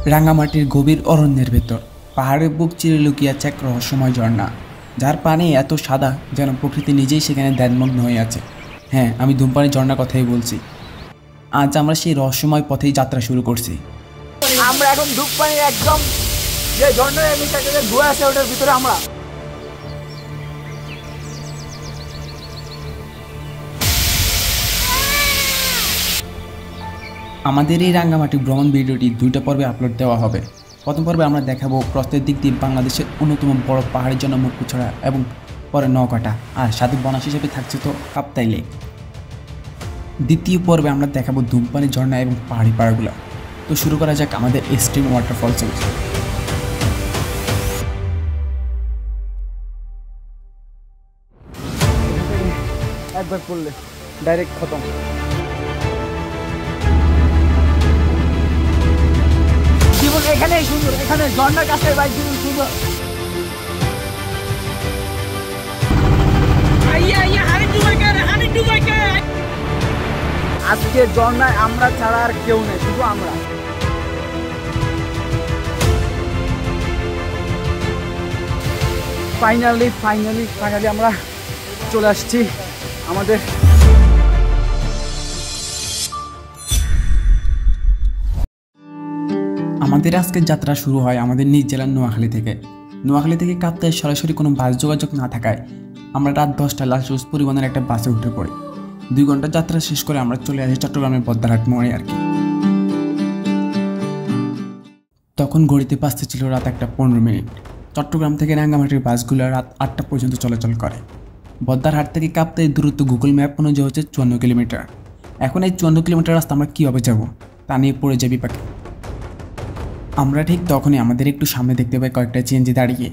রাঙামাটির গভীর অরণ্যের ভেতর পাহাড়ের বুক চিরে লুকিয়ে আছে এক রহস্যময় ঝর্ণা, যার পানি এত সাদা যেন প্রকৃতি নিজেই সেখানে ধ্যানমগ্ন হয়ে আছে। হ্যাঁ, আমি ধূমপানি ঝর্ণার কথাই বলছি। আজ আমরা সেই রহস্যময় পথেই যাত্রা শুরু করছি। আমরা এখন ধূপপানির একদম যে ঝর্ণার ধোয়া আছে ওটার ভিতরে আমরা। আমাদের এই রাঙ্গামাটি ভ্রমণ ভিডিওটি 2টা পর্বে আপলোড দেওয়া হবে। প্রথম পর্বে আমরা দেখাবো প্রস্তের দিক দিয়ে বাংলাদেশের অন্যতম বড় পাহাড়ের জন্য মুকুছড়া এবং পরে নৌকাটা, আর সাথে বোনাস হিসেবে থাকছে তো কাপ্তাই লেক। দ্বিতীয় পর্বে আমরা দেখাবো ধূমপানি ঝর্ণা এবং পাহাড়ি পাড়াগুলো। তো শুরু করা যাক আমাদের এক্সট্রিম ওয়াটারফলস। একবার পড়লে ডাইরেক্ট খতম। জীবন এখানেই সুন্দর, এখানে ঝর্ণার কাছে ভাই জীবন সুন্দর। আজকে ঝর্ণায় আমরা ছাড়া আর কেউ নেই, শুধু আমরা। ফাইনালি আমরা চলে আসছি আমাদের আজকের যাত্রা শুরু হয় আমাদের নিজ জেলার নোয়াখালী থেকে। নোয়াখালী থেকে কাপ্তাই সরাসরি কোনো বাস যোগাযোগ না থাকায় আমরা রাত 10টায় লালসবুজ পরিবহনের একটা বাসে উঠে পড়ি। 2 ঘন্টা যাত্রা শেষ করে আমরা চলে আসি চট্টগ্রামের বদ্দারহাট মোড়ে আর কি। তখন ঘড়িতে বাজতে ছিল রাত 1:15। চট্টগ্রাম থেকে রাঙ্গামাটির বাসগুলো রাত 8টা পর্যন্ত চলাচল করে। বদ্দারহাট থেকে কাপ্তাই দূরত্ব গুগল ম্যাপ অনুযায়ী হচ্ছে 54 কিলোমিটার। এখন এই 54 কিলোমিটার রাস্তা আমরা কীভাবে যাব তা নিয়ে পড়ে যাবি পাখি। আমরা ঠিক তখনই আমাদের একটু সামনে দেখতে পাই কয়েকটা সিএনজি দাঁড়িয়ে।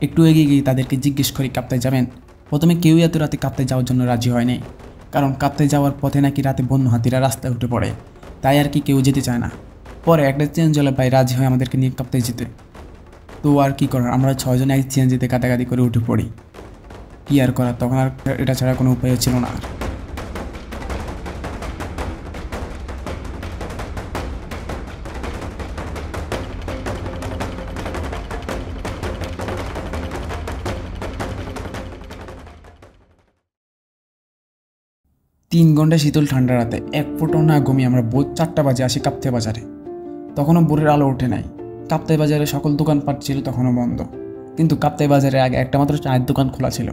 একটু এগিয়ে গিয়ে তাদেরকে জিজ্ঞেস করি কাপ্তাই যাবেন। প্রথমে কেউই এত রাতে কাপ্তাই যাওয়ার জন্য রাজি হয়নি, কারণ কাপ্তাই যাওয়ার পথে নাকি রাতে বন্য হাতিরা রাস্তায় উঠে পড়ে, তাই আর কি কেউ যেতে চায় না। পরে একটা সিএনজিওয়ালা ভাই রাজি হয় আমাদেরকে নিয়ে কাপ্তাই যেতে। তো আর কি করার, আমরা 6 জন এক সিএনজিতে কাটাকাটি করে উঠে পড়ি। কি আর করার, তখন আর এটা ছাড়া কোনো উপায় ছিল না। 3 ঘন্টা শীতল ঠান্ডা রাতে 1 ফোঁটাও না ঘুমিয়ে আমরা ভোর 4টা বাজে আসি কাপ্তাই বাজারে। তখনও ভোরের আলো ওঠে নাই। কাপ্তাই বাজারে সকল দোকানপাট ছিল তখনও বন্ধ, কিন্তু কাপ্তাই বাজারে আগে একটা মাত্র চায়ের দোকান খোলা ছিল।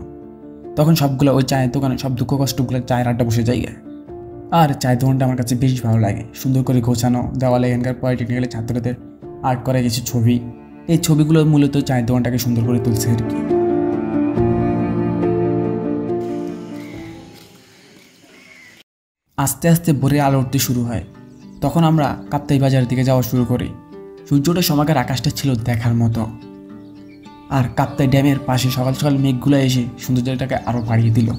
তখন সবগুলো ওই চায়ের দোকানে সব দুঃখ কষ্টগুলো চায়ের আড্ডা বসে যায়। আর চায়ের দোকানটা আমার কাছে বেশ ভালো লাগে। সুন্দর করে গোছানো, দেওয়ালে এখানকার পলিটেকনিক্যালের ছাত্রদের আর্ট করা কিছু ছবি। এই ছবিগুলো মূলত চায়ের দোকানটাকে সুন্দর করে তুলছে আর কি। আস্তে আস্তে ভোরের আলো উঠতে শুরু হয়। তখন আমরা কাপ্তাই বাজারের দিকে যাওয়া শুরু করি। সূর্যটার সময়কার আকাশটা ছিল দেখার মতো, আর কাপ্তাই ড্যামের পাশে সকাল সকাল মেঘগুলো এসে সৌন্দর্যটাকে আরও বাড়িয়ে দিল।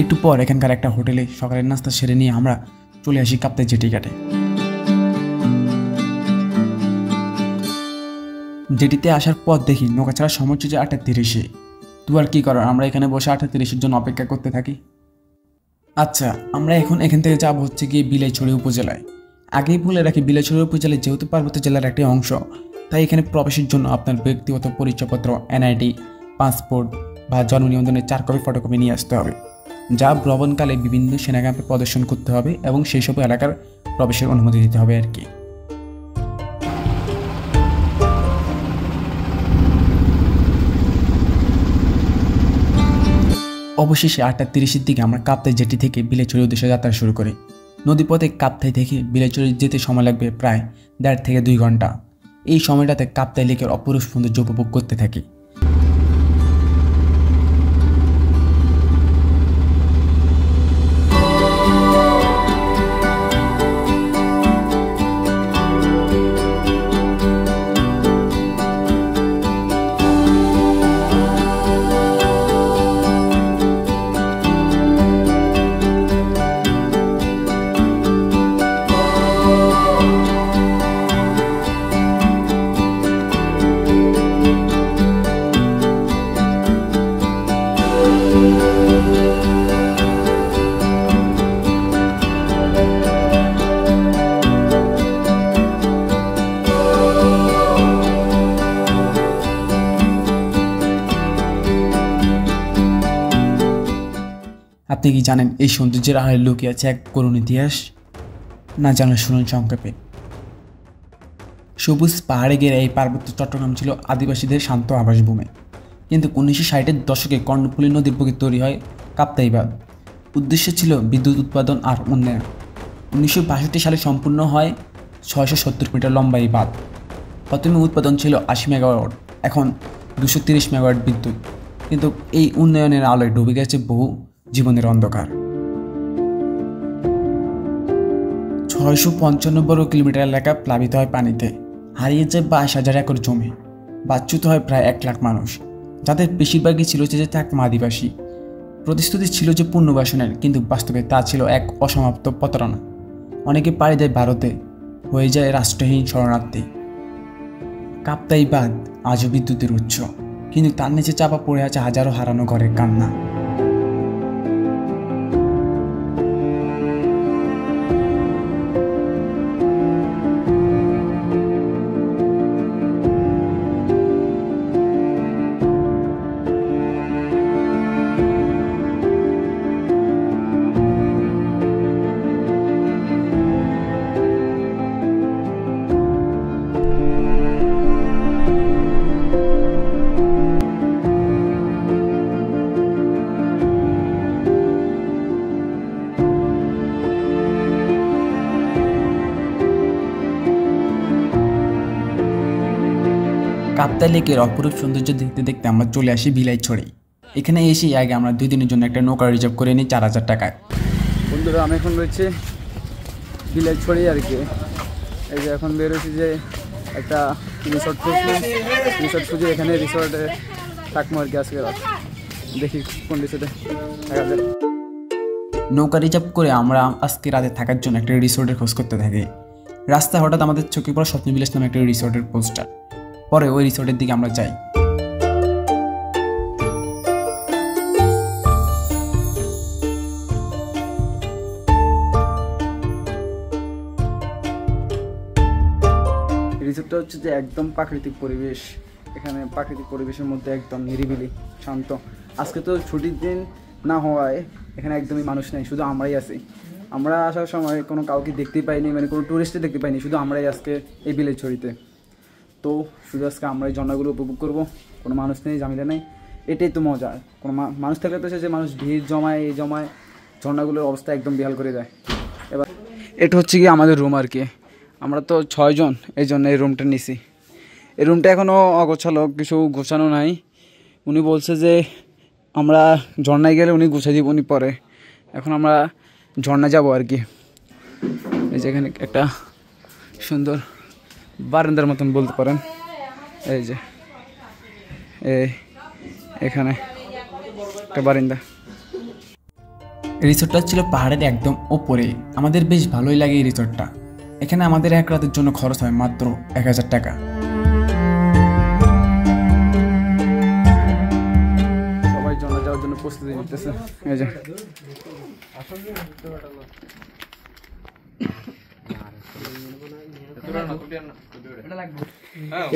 একটু পর এখানকার একটা হোটেলে সকালের নাস্তা সেরে নিয়ে আমরা চলে আসি কাপ্তাই জেটি ঘাটে। জেটিতে আসার পর দেখি নৌকা ছাড়া সময় হচ্ছে 8:30। তো আর কি করার, আমরা এখানে বসে 8:30-এর জন্য অপেক্ষা করতে থাকি। আচ্ছা, আমরা এখান থেকে যাব হচ্ছে গিয়ে বিলাইছড়ি উপজেলায়। আগেই বলে রাখি, বিলাইছড়ি উপজেলায় যেহেতু পার্বত্য জেলার একটি অংশ, তাই এখানে প্রবেশের জন্য আপনার ব্যক্তিগত পরিচয়পত্র, এনআইডি, পাসপোর্ট বা জন্ম নিবন্ধনের 4 কপি ফটোকপি নিয়ে আসতে হবে, যা ভ্রমণকালে বিভিন্ন সেনা ক্যাম্পে প্রদর্শন করতে হবে এবং সেই সব এলাকার প্রবেশের অনুমতি দিতে হবে আর কি। অবশেষে 8:30-এর দিকে আমরা কাপ্তাই জেটি থেকে বিলাইছড়ির উদ্দেশ্যে যাত্রা শুরু করি। নদীপথে কাপ্তাই থেকে বিলাইছড়ি যেতে সময় লাগবে প্রায় 1.5 থেকে 2 ঘন্টা। এই সময়টাতে কাপ্তাই লেকের অপরূপ সৌন্দর্য উপভোগ করতে থাকি। আপনি কি জানেন এই সৌন্দর্যের আড়ালে লুকিয়ে আছে এক করুণ ইতিহাস? না জানলে শুনুন সংক্ষেপে। সবুজ পাহাড়ে ঘেরা এই পার্বত্য চট্টগ্রাম ছিল আদিবাসীদের শান্ত আবাসভূমি, কিন্তু 1960-এর দশকে কর্ণফুলী নদীর বুকে তৈরি হয় কাপ্তাই বাঁধ। উদ্দেশ্য ছিল বিদ্যুৎ উৎপাদন আর উন্নয়ন। 1962 সালে সম্পূর্ণ হয় 670 মিটার লম্বা এই বাঁধ। প্রথমে উৎপাদন ছিল 80 মেগাওয়াট, এখন 230 মেগাওয়াট বিদ্যুৎ। কিন্তু এই উন্নয়নের আলোয় ডুবে গেছে বহু জীবনের অন্ধকার। 655 বর্গ কিলোমিটার এলাকা প্লাবিত হয় পানিতে, হারিয়ে যায় 22,000 একর জমি, বাচ্যুত হয় প্রায় 1 লাখ মানুষ, যাদের বেশিরভাগই ছিল যে চাকমা আদিবাসী। প্রতিশ্রুতি ছিল যে পুনর্বাসনের, কিন্তু বাস্তবে তা ছিল এক অসমাপ্ত প্রতারণা। অনেকে পাড়ি দেয় ভারতে, হয়ে যায় রাষ্ট্রহীন শরণার্থী। কাপ্তাই বাঁধ আজও বিদ্যুতের উৎস, কিন্তু তার নিচে চাপা পড়ে আছে হাজারো হারানো ঘরের কান্না। কাপ্তাই লেকের অপরূপ সৌন্দর্য দেখতে দেখতে আমরা চলে আসি বিলাইছড়ি। এখানে এসেই আগে আমরা 2 দিনের জন্য একটা নৌকা রিজার্ভ করে নিই 4,000 টাকায়। বন্ধুরা, আমি এখন রয়েছে বিলাইছড়ি আর কি। এই যে এখন বেরোচ্ছি যে একটা রিসোর্ট খুঁজে এখানে রিসোর্টে থাকবো আর কি আজকে রাত। দেখি কোন রিসোর্টে থাকা যায়। নৌকা রিজার্ভ করে আমরা আজকে রাতে থাকার জন্য একটা রিসোর্টের খোঁজ করতে থাকি। রাস্তায় হঠাৎ আমাদের চোখে পড়ে স্বপ্নবিলাস নামে একটা রিসোর্টের পোস্টার। পরে ওই রিসোর্টের দিকে আমরা যাই। রিসোর্টটা হচ্ছে যে একদম প্রাকৃতিক পরিবেশ। এখানে প্রাকৃতিক পরিবেশের মধ্যে একদম নিরিবিলি শান্ত। আজকে তো ছুটির দিন না হওয়ায় এখানে একদমই মানুষ নেই, শুধু আমরাই আছি। আমরা আসার সময় কোনো কাউকে দেখতেই পাইনি, মানে কোনো টুরিস্টে দেখতে পাইনি, শুধু আমরাই আজকে এই বিলাইছড়িতে। তো শুধু আজকে আমরা এই ঝর্ণাগুলো উপভোগ করবো, কোনো মানুষ নেই, ঝামেলা নেই, এটাই তো মজা। কোনো মানুষ থাকলে তো যে মানুষ ভিড় জমায়, এই জমায় ঝর্ণাগুলোর অবস্থা একদম বেহাল করে দেয়। এবার এটা হচ্ছে কি আমাদের রুম আর কি। আমরা তো 6 জন, এই জন্য এই রুমটা নিছি। এই রুমটা এখনও অগোছালো, কিছু গোছানো নাই। উনি বলছে যে আমরা ঝর্ণায় গেলে উনি গুছিয়ে দিব উনি পরে। এখন আমরা ঝর্ণা যাব আর কি। এই যে এখানে একটা সুন্দর বারান্দার মতন বলতে পারেন। এই যে এখানে একটা বারান্দা। রিসোর্টটা ছিল পাহাড়ের একদম ওপরে। আমাদের বেশ ভালোই লাগে এই রিসোর্টটা। এখানে আমাদের এক রাতের জন্য খরচ হয় মাত্র 1,000 টাকা। সবাই ঝর্ণা যাওয়ার জন্য প্রস্তুতি নিতেছে। এই যে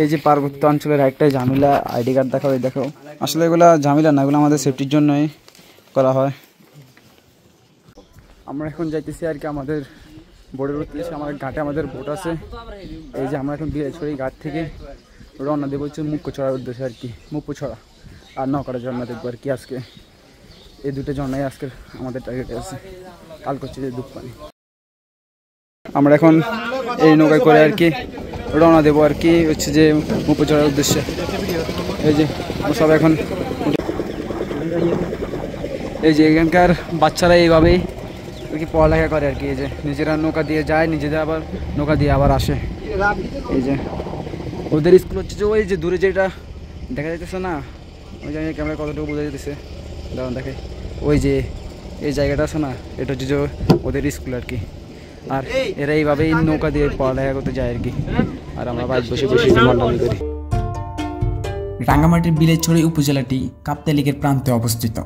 এই যে পার্বত্য অঞ্চলের একটাই ঝামেলা, আইডি কার্ড দেখাও। এই দেখো, আসলে এগুলো ঝামেলা না, এগুলো আমাদের সেফটির জন্যই করা হয়। আমরা এখন যাইতেছি আর কি আমাদের বোটের উদ্দেশ্যে। আমার ঘাটে আমাদের বোট আছে। এই যে আমরা এখন বিলাইছড়ি ঘাট থেকে রওনা দেবো হচ্ছে মুখ্যছড়ার উদ্দেশ্যে আর কি। মুখ্যছড়া আর নকরা ঝর্ণা দেখবো আর কি আজকে। এই দুটো ঝর্ণাই আজকের আমাদের টার্গেটে আছে। কাল করছে যে দুধপানি। আমরা এখন এই নৌকায় করে আর কি রওনা দেবো আর কি হচ্ছে যে মুখ্যছড়ার উদ্দেশ্যে। এই যে সব এখন এই যে এখানকার বাচ্চারা এইভাবেই আর কি পড়ালেখা করে আর কি। এই যে নিজেরা নৌকা দিয়ে যায়, নিজেদের আবার নৌকা দিয়ে আবার আসে। এই যে ওদের স্কুল হচ্ছে যে ওই যে দূরে যেটা দেখা যাইতেছে না, ওই জায়গায় ক্যামেরা কতটুকু বোঝা যেতেছে দাঁড়ান দেখে। ওই যে এই জায়গাটা আছে না, এটা হচ্ছে যে ওদের স্কুল আর কি। আর এরা এইভাবেই নৌকা দিয়ে পড়ালেখা করতে যায় আর কি। আর আমরা বাইরে বসে বসে মাল্লামি করি। রাঙ্গামাটির বিলাইছড়ি উপজেলাটি কাপ্তাই লেকের প্রান্তে অবস্থিত।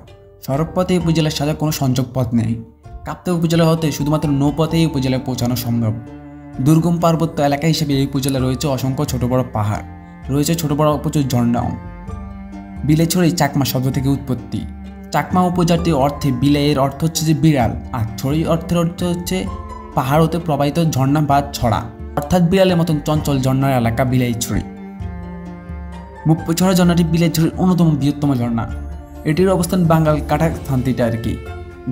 সড়কপথে এই উপজেলার সাথে কোনো সংযোগ পথ নেই। কাপ্তাই উপজেলা হতে শুধুমাত্র নৌপথে এই উপজেলায় পৌঁছানো সম্ভব। দুর্গম পার্বত্য এলাকা হিসেবে এই উপজেলা রয়েছে অসংখ্য ছোট বড় পাহাড়, রয়েছে ছোট বড় প্রচুর ঝর্ণাও। বিলাইছড়ি চাকমা শব্দ থেকে উৎপত্তি। চাকমা উপজাতি অর্থে বিলাইয়ের অর্থ হচ্ছে যে বিড়াল, আর ছড়ি অর্থের অর্থ হচ্ছে পাহাড় হতে প্রবাহিত ঝর্ণা বা ছড়া, অর্থাৎ বিড়ালের মতন চঞ্চল ঝর্ণার এলাকা বিলাইছড়ি। মুপ্পছড়া ঝর্ণাটি বিলাইছড়ির অন্যতম বৃহত্তম ঝর্ণা। এটির অবস্থান বাঙ্গাল কাটা স্থানটিতে আর কি,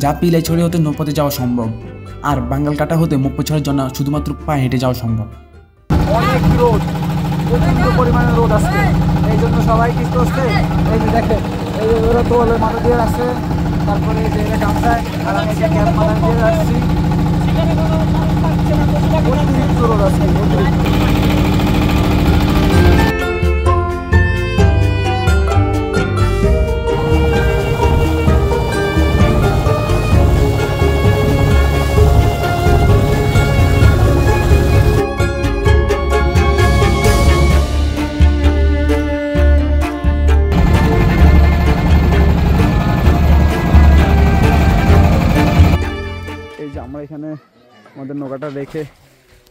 যা বিলাইছড়ি হতে নৌপথে যাওয়া সম্ভব, আর বাঙ্গাল কাটা হতে মুপ্পছড়া ঝর্ণা শুধুমাত্র পায়ে হেঁটে যাওয়া সম্ভব। অনেক রোদ, প্রচন্ড পরিমাণে রোদ আসছে, এই জন্য সবাই কি করছে, এই যে দেখে এই যে ওরা তোলে মাথা দিয়ে আসছে, তারপরে এই যে এটা গামছায় আর আমি একটা ক্যাপ মাথা দিয়ে আসছি। অতিরিক্ত রোদ আসছে, অতিরিক্ত। আমরা এখানে আমাদের নৌকাটা রেখে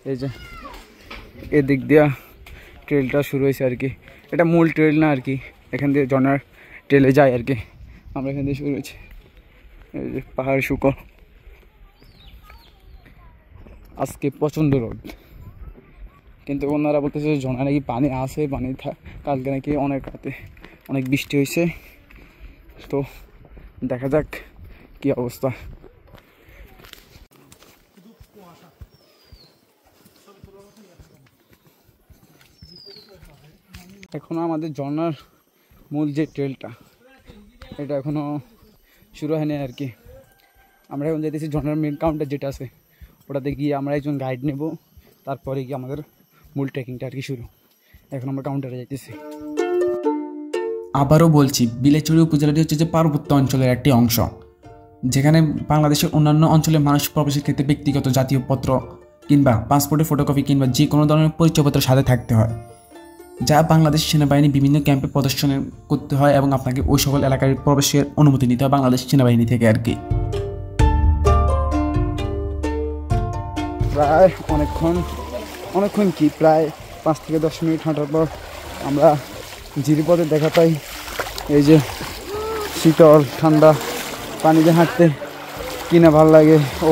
এই যে এদিক দিয়া ট্রেলটা শুরু হয়েছে আর কি। এটা মূল ট্রেল না আর কি, এখান দিয়ে ঝর্ণার ট্রেলে যায় আর কি। আমরা এখান দিয়ে শুরু হয়েছি, এই যে পাহাড় শুকো। আজকে প্রচণ্ড রোদ, কিন্তু ওনারা বলতেছে ঝর্ণা নাকি পানি আছে, পানি কালকে নাকি অনেক রাতে অনেক বৃষ্টি হয়েছে। তো দেখা যাক কি অবস্থা। এখনো আমাদের ঝর্ণার মূল যে ট্রেলটা, এটা এখনো শুরু হয়নি আর কি। আমরা এখন যেতেছি ঝর্ণার মেন কাউন্টার যেটা আছে, ওটাতে গিয়ে আমরা একজন গাইড নেব, তারপরে গিয়ে আমাদের মূল ট্রেকিংটা আর কি শুরু। এখন আমরা কাউন্টারে যাইতেছি। আবারও বলছি, বিলাইছড়ি উপজেলাটি হচ্ছে যে পার্বত্য অঞ্চলের একটি অংশ, যেখানে বাংলাদেশের অন্যান্য অঞ্চলের মানুষ প্রবেশের ক্ষেত্রে ব্যক্তিগত জাতীয় পত্র কিংবা পাসপোর্টের ফটোকপি কিংবা যে কোনো ধরনের পরিচয়পত্র সাথে থাকতে হয়, যা বাংলাদেশ সেনাবাহিনী বিভিন্ন ক্যাম্পে প্রদর্শন করতে হয়, এবং আপনাকে ওই সকল এলাকায় প্রবেশের অনুমতি নিতে হয় বাংলাদেশ সেনাবাহিনী থেকে আর কি। প্রায় অনেকক্ষণ কি প্রায় 5 থেকে 10 মিনিট হাঁটার পর আমরা জিরিপথে দেখা পাই। এই যে শীতল ঠান্ডা পানিতে হাঁটতে কিনা ভাল লাগে। ও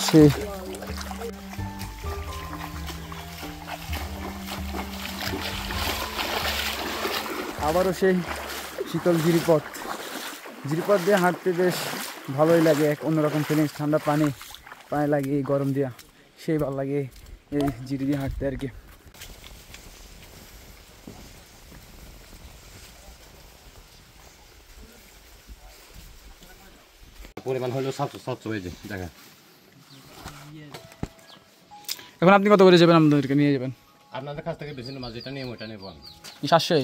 সে আবারও সেই শীতল জিরিপথ দিয়ে হাঁটতে বেশ ভালোই লাগে, এক অন্যরকম ফিলিংস। ঠান্ডা পানি লাগে, এই গরম দিয়া সেই ভালো লাগে এই জিরি দিয়ে হাঁটতে আর কি। পরিমাণ হলো 700 হয়েছে দেখা। এখন আপনি কত করে যাবেন? আমাদেরকে নিয়ে যাবেন? আপনাদের কাছ থেকে বেশি মাছ যেটা নিয়ে ওটা নেব। 700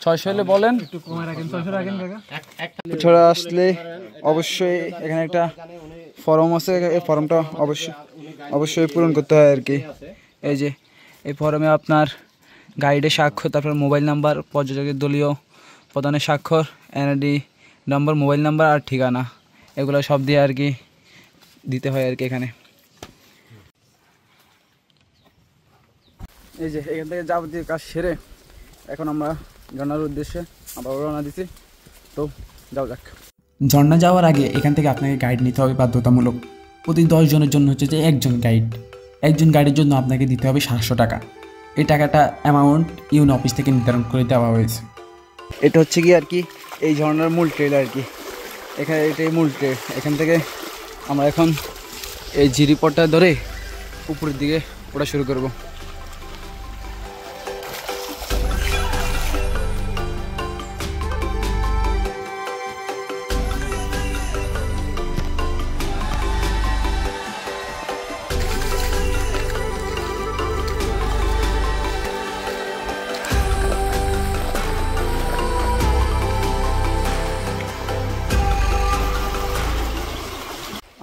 700 হলে বলেন, একটু কমে রাখেন। 600 রাখেন কাকা। ছড়া আসলে অবশ্যই এখানে একটা ফর্ম আছে, এই ফর্মটা অবশ্যই পূরণ করতে হয় আর কি। এই যে এই ফর্মে আপনার গাইডের স্বাক্ষর, তারপর মোবাইল নাম্বার, পর্যটকের দলীয় প্রধানের স্বাক্ষর, এনআইডি নম্বর, মোবাইল নাম্বার আর ঠিকানা, এগুলো সব দিয়ে আর কি দিতে হয় আর কি এখানে। এই যে এখান থেকে যাবতীয় কাজ সেরে এখন আমরা ঝর্ণার উদ্দেশ্যে আবার রওনা দিছি। তো যাও যাক। ঝর্ণা যাওয়ার আগে এখান থেকে আপনাকে গাইড নিতে হবে বাধ্যতামূলক। প্রতি 10 জনের জন্য হচ্ছে যে একজন গাইডের জন্য আপনাকে দিতে হবে 700 টাকা। এই টাকাটা অ্যামাউন্ট ইউনো অফিস থেকে নির্ধারণ করে দেওয়া হয়েছে। এটা হচ্ছে কি আর কি এই ঝর্ণার মূল ট্রেল আর কি। এখানে এটাই মূল ট্রেল। এখান থেকে আমরা এখন এই জিরিপথটা ধরে উপরের দিকে ওঠা শুরু করব।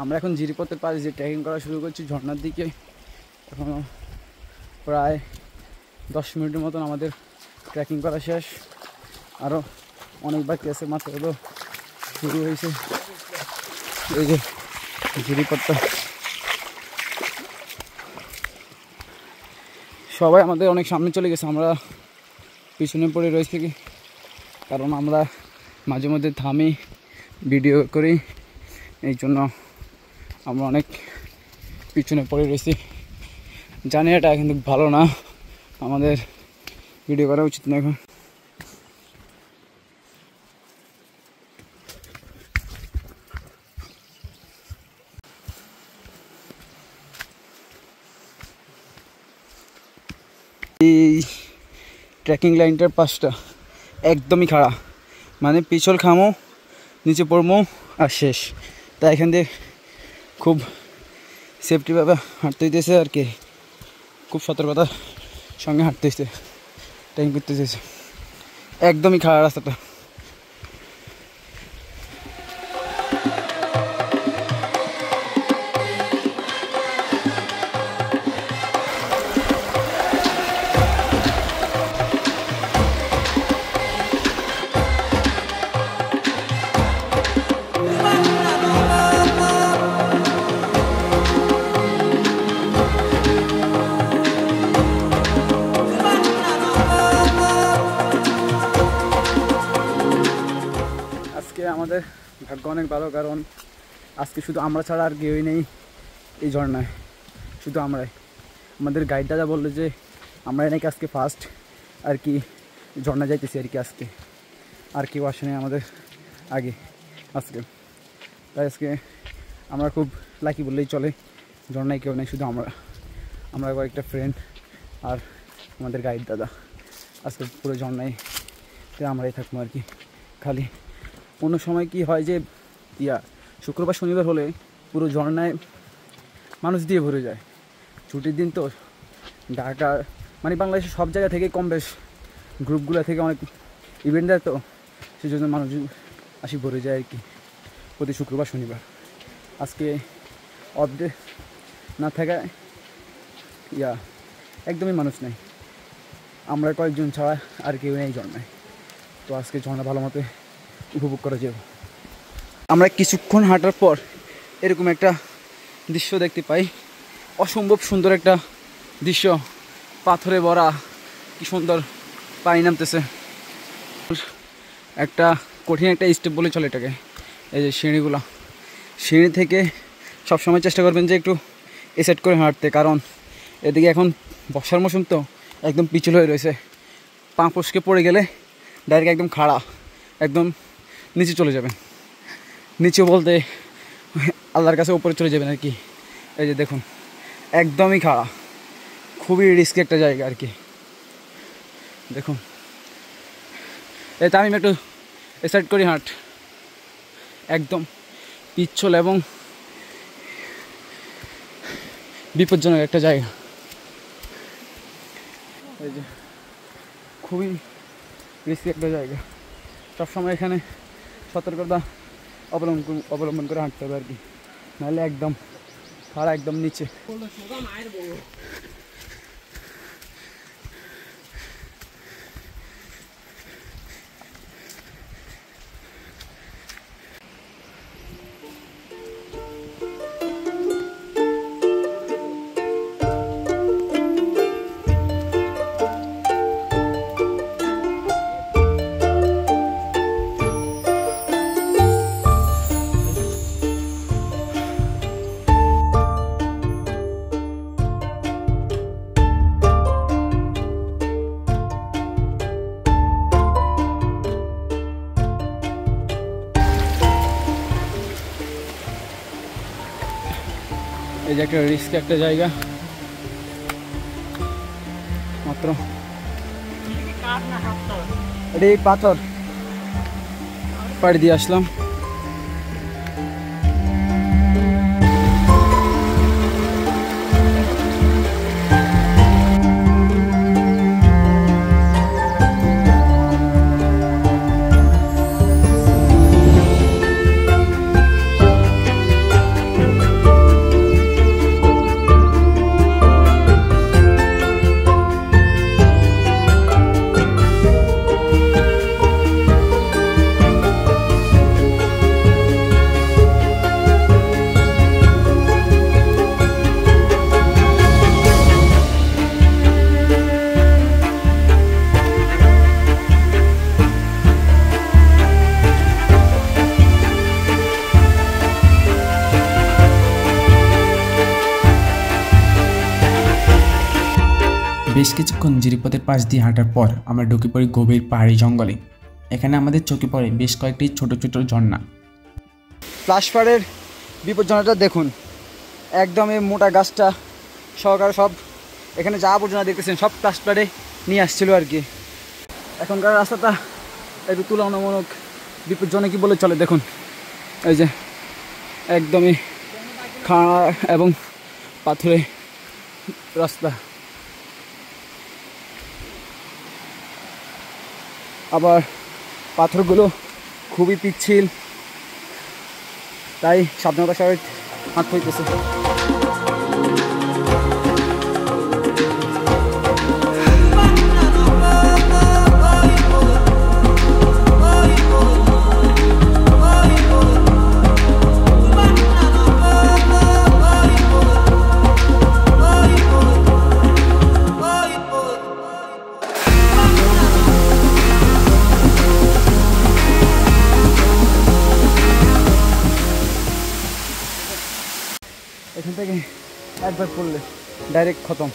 আমরা এখন জিরিপথের পাশে যে ট্রেকিং করা শুরু করছি ঝর্ণার দিকে। এখনও প্রায় 10 মিনিটের মতন আমাদের ট্রেকিং করা শেষ, আরও অনেক বাকি আছে, মাত্র হলো শুরু হয়েছে। এই যে জিরিপথটা, সবাই আমাদের অনেক সামনে চলে গেছে। আমরা পিছনে পড়ে রয়েছে কি, কারণ আমরা মাঝে মধ্যে থামি ভিডিও করি, এই জন্য আমরা অনেক পিছনে পড়ে রয়েছি। জানি এটা কিন্তু ভালো না, আমাদের ভিডিও করা উচিত না এখন। এই ট্রেকিং লাইনটার পাশটা একদমই খাড়া, মানে পিছল খামো, নিচে পড়মো আর শেষ। তাই এখান দিয়ে খুব সেফটিভাবে হাঁটতে হইতেছে আর কি, খুব সতর্কতার সঙ্গে হাঁটতে হইতেছে, ট্রেকিং করতে হইতেছে। একদমই খাড়া রাস্তাটা। আমাদের ভাগ্য অনেক ভালো, কারণ আজকে শুধু আমরা ছাড়া আর কেউই নেই এই ঝর্ণায়, শুধু আমরাই। আমাদের গাইড দাদা বললো যে আমরাই নাকি আজকে ফার্স্ট আর কি ঝর্ণা যাইতেছি আর কি আজকে, আর কেউ আসেনি আমাদের আগে আজকে। তাই আজকে আমরা খুব লাকি বললেই চলে, ঝর্ণায় কেউ নেই, শুধু আমরা কয়েকটা ফ্রেন্ড আর আমাদের গাইড দাদা। আজকে পুরো ঝর্ণায় আমরাই থাকবো আর কি। খালি অন্য সময় কি হয় যে শুক্রবার শনিবার হলে পুরো ঝর্ণায় মানুষ দিয়ে ভরে যায়। ছুটির দিন তো ঢাকা মানে বাংলাদেশের সব জায়গা থেকে কম বেশ গ্রুপগুলো থেকে অনেক ইভেন্ট দেয়, তো সেই জন্য মানুষ আসি ভরে যায় আর কি প্রতি শুক্রবার শনিবার। আজকে অফ ডে না থাকায় একদমই মানুষ নেই, আমরা কয়েকজন ছাড়া আর কেউ নেই ঝর্ণায়। তো আজকে ঝর্ণা ভালো মতো উপভোগ করা যাবে। আমরা কিছুক্ষণ হাঁটার পর এরকম একটা দৃশ্য দেখতে পাই, অসম্ভব সুন্দর একটা দৃশ্য, পাথরে ভরা, কি সুন্দর পানি নামতেছে। একটা কঠিন একটা স্টেপ বলে চলে এটাকে, এই যে সিঁড়িগুলো, সিঁড়ি থেকে সবসময় চেষ্টা করবেন যে একটু এসেট করে হাঁটতে, কারণ এদিকে এখন বর্ষার মৌসুম তো একদম পিছল হয়ে রয়েছে, পা ফসকে পড়ে গেলে ডাইরেক্ট একদম খাড়া, একদম নিচে চলে যাবেন। নিচে বলতে আল্লাহর কাছে উপরে চলে যাবেন আর কি। এই যে দেখুন একদমই খাড়া, খুবই রিস্কি একটা জায়গা আর কি। দেখুন এই আমি একটু স্টার্ট করি হাঁট, একদম পিচ্ছল এবং বিপজ্জনক একটা জায়গা। এই যে খুবই রিস্কি একটা জায়গা, সবসময় এখানে সতর্কতা অবলম্বন করে হাঁটতে হবে আর কি, নাহলে একদম খাড়া, একদম নিচে। এই যে একটা রিস্ক একটা জায়গা, মাত্র এটা এই পাথর পাড়ি দিয়ে আসলাম। বেশ কিছুক্ষণ জিরিপথের পাশ দিয়ে হাঁটার পর আমরা ঢুকে পড়ি গভীর পাহাড়ি জঙ্গলে। এখানে আমাদের চোখে পড়ে বেশ কয়েকটি ছোট ছোট ঝর্ণা। ফ্লাশফায়ারের বিপজ্জনকটা দেখুন, একদম এই মোটা গাছটা সহকারে সব এখানে যা আবর্জনা দেখতেছেন সব ফ্লাশফায়ারে নিয়ে আসছিল আর কি। এখনকার রাস্তাটা একটু তুলনামূলক বিপজ্জনকই বলে চলে। দেখুন এই যে একদমই খাড়া এবং পাথরে রাস্তা, আবার পাথরগুলো খুবই পিচ্ছিল, তাই সাবধানতার সাথে হাঁটতে হইতেছে। এখান থেকে একবার পড়লে ডাইরেক্ট খতম।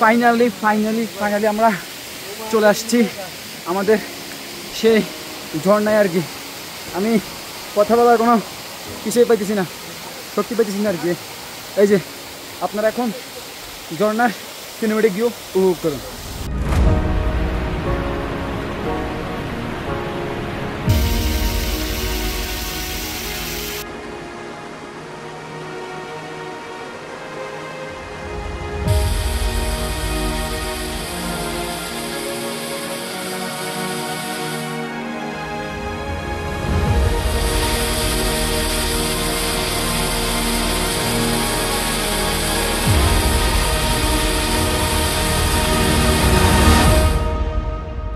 ফাইনালি আমরা চলে আসছি আমাদের সেই ঝর্ণায় আর কি। আমি কথা বলার কোনো কিছুই পাইতেছি না, শক্তি পাইতেছি না আর কি। এই যে আপনারা এখন ঝর্ণার সিনেমেটিক ভিউ উপভোগ করুন।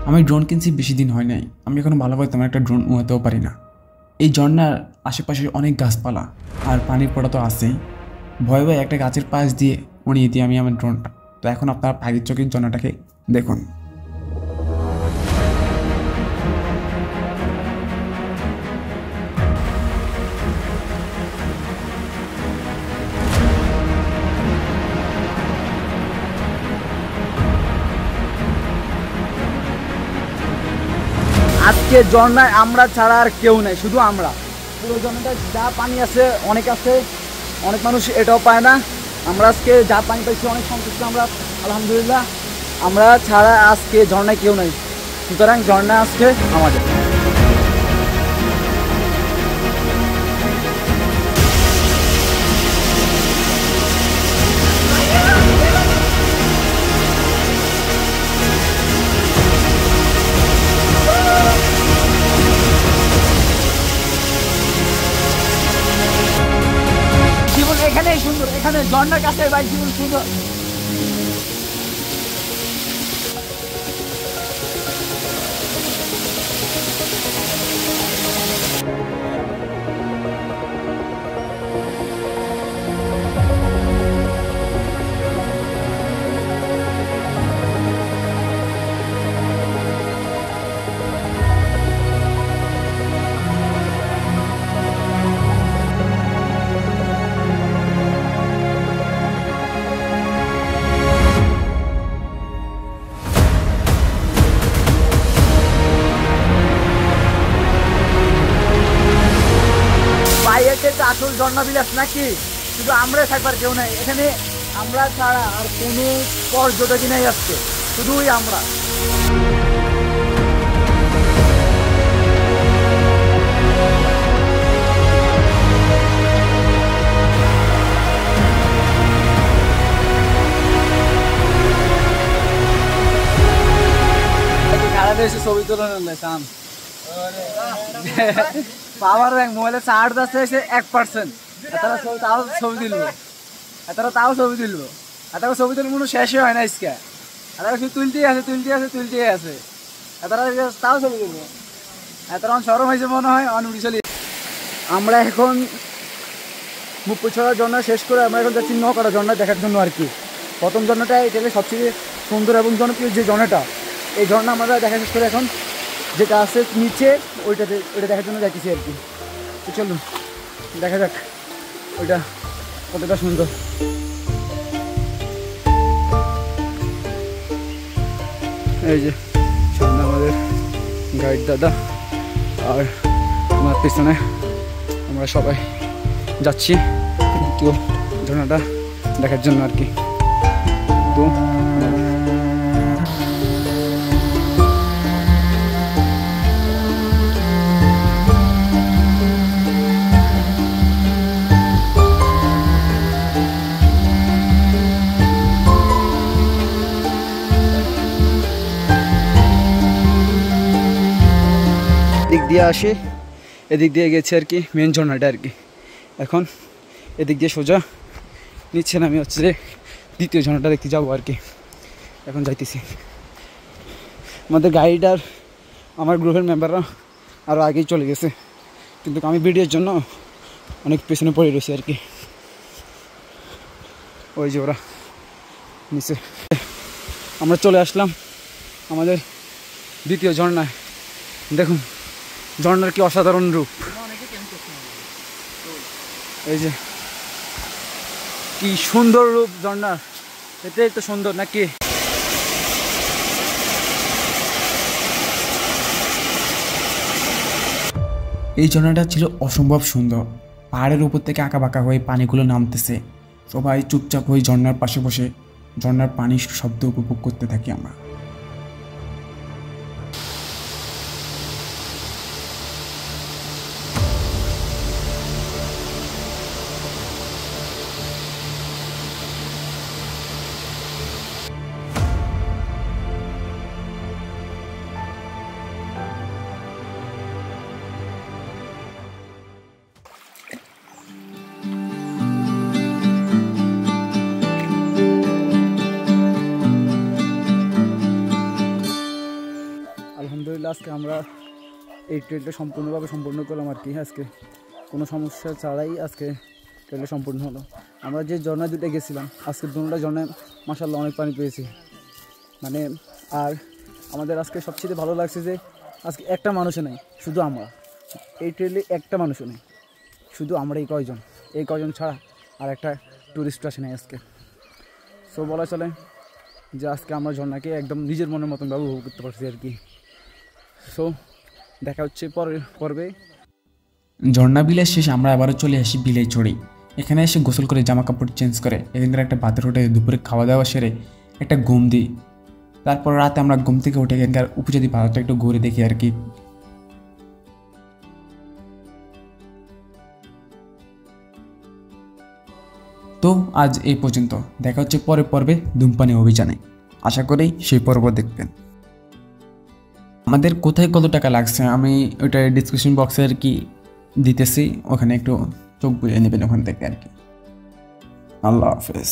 আমি ড্রোন কিনছি বেশি দিন হয় নাই, আমি এখনো ভালোভাবে তেমন একটা ড্রোন উড়াতেও পারি না। এই ঝর্ণার আশেপাশে অনেক গাছপালা আর পানির পড়া তো আছেই। ভয়ে ভয়ে একটা গাছের পাশ দিয়ে উড়িয়ে দিই আমি আমার ড্রোনটা। তো এখন আপনারা পাখির চোখের ঝর্ণাটাকে দেখুন। আজকে ঝর্ণায় আমরা ছাড়া আর কেউ নাই, শুধু আমরা। পুরো ঝর্ণাটায় যা পানি আছে, অনেক মানুষ এটাও পায় না। আমরা আজকে যা পানি পাইছি অনেক সন্তুষ্ট আমরা, আলহামদুলিল্লাহ। আমরা ছাড়া আজকে ঝর্ণায় কেউ নাই, সুতরাং ঝর্ণা আজকে আমাদের। এখানেই সুন্দর, এখানে ঝর্ণার কাছে ভাই জীবন সুন্দর। আসল ঝর্ণা বিলাস নাকি শুধু আমরা থাকবার কেউ নাই এখানে। আমরা ছাড়া আর কোনো পর্যটকই নাই আজকে, শুধুই আমরা। ছবি তুলনা চান পাওয়ার ব্যাংক মোবাইলে চার্জ আছে 1%, তাও ছবি তুলবো, তাও ছবি তুলবো, ছবি তুলবো কোনো শেষই হয় না আজকে। শুধু তুলতেই আছে, তাও ছবি তুলবো। সরম হয়েছে মনে হয় অনুড়ি চলি। আমরা এখন মুপুছড়া ঝর্ণা শেষ করে আমরা এখন যাচ্ছি নকরা ঝর্ণা দেখার জন্য আর কি। প্রথম ঝর্ণাটা এটাকে সবচেয়ে সুন্দর এবং জনপ্রিয় যে ঝর্ণাটা, এই ঝর্ণা আমরা দেখা শেষ করে এখন যেটা আছে নিচে ওইটা দেখার জন্য যাচ্ছি আর কি। তো চলুন দেখা যাক ওইটা কতটা সুন্দর। এই যে সামনে আমাদের গাইড দাদা আর আমার পিছনে আমরা সবাই যাচ্ছি দ্বিতীয় ঝর্ণাটা দেখার জন্য আর কি। তো দিক দিয়ে আসি, এদিক দিয়ে গেছে আর কি মেন ঝর্ণাটা আর কি। এখন এদিক দিয়ে সোজা নিচ্ছে না, আমি হচ্ছে যে দ্বিতীয় ঝর্ণাটা দেখতে যাবো আর কি। এখন যাইতেছি। আমাদের গাইড আর আমার গ্রুপের মেম্বাররা আরও আগেই চলে গেছে, কিন্তু আমি ভিডিওর জন্য অনেক পেছনে পড়ে রয়েছি আর কি। ওই যে ওরা নিচে। আমরা চলে আসলাম আমাদের দ্বিতীয় ঝর্ণায়। দেখুন ঝর্ণার কি অসাধারণ রূপ। এই যে কি সুন্দর রূপ ঝর্ণার, এটাই তো সুন্দর নাকি? এই ঝর্ণাটা ছিল অসম্ভব সুন্দর। পাহাড়ের উপর থেকে আঁকা বাঁকা হয়ে পানিগুলো নামতেছে। সবাই চুপচাপ হয়ে ঝর্ণার পাশে বসে ঝর্ণার পানির শব্দ উপভোগ করতে থাকি আমরা। আলহামদুলিল্লাহ আজকে আমরা এই ট্রেলটা সম্পূর্ণভাবে সম্পূর্ণ করলাম আর কি। আজকে কোনো সমস্যা ছাড়াই আজকে ট্রেলটা সম্পূর্ণ হলো। আমরা যে ঝর্ণা দুটো গেছিলাম, আজকে দুটোটা ঝর্ণায় মাশাআল্লাহ অনেক পানি পেয়েছি মানে। আর আমাদের আজকে সবচেয়ে ভালো লাগছে যে আজকে একটা মানুষও নেই, শুধু আমরা। এই ট্রেলে একটা মানুষও নেই, শুধু আমরা এই কয়জন ছাড়া আর একটা টুরিস্ট আসে নাই আজকে। সো বলা চলে যে আজকে আমরা ঝর্ণাকে একদম নিজের মনের মতনভাবে উপভোগ করতে পারছি আর কি। সো দেখা হচ্ছে পরের পর্বে। ঝর্ণা বিলের শেষে আমরা আবারও চলে আসি বিলে চড়ি। এখানে এসে গোসল করে জামা কাপড় চেঞ্জ করে এখানকার একটা ভাতের হোটেলে দুপুরে খাওয়া দাওয়া সেরে একটা ঘুম দিই। তারপর রাতে আমরা ঘুম থেকে উঠে এখানকার উপজাতি ভারতটা একটু ঘুরে দেখি আর কি। তো আজ এই পর্যন্ত, দেখা হচ্ছে পরের পর্বে ধূমপানি অভিযানে। আশা করি সেই পর্ব দেখবেন। আমাদের কোথায় কত টাকা লাগছে আমি ওইটা ডিসক্রিপশন বক্সে আর কি দিতেছি, ওখানে একটু চোখ বুঝে নেবেন ওখান থেকে আর কি। আল্লাহ হাফেজ।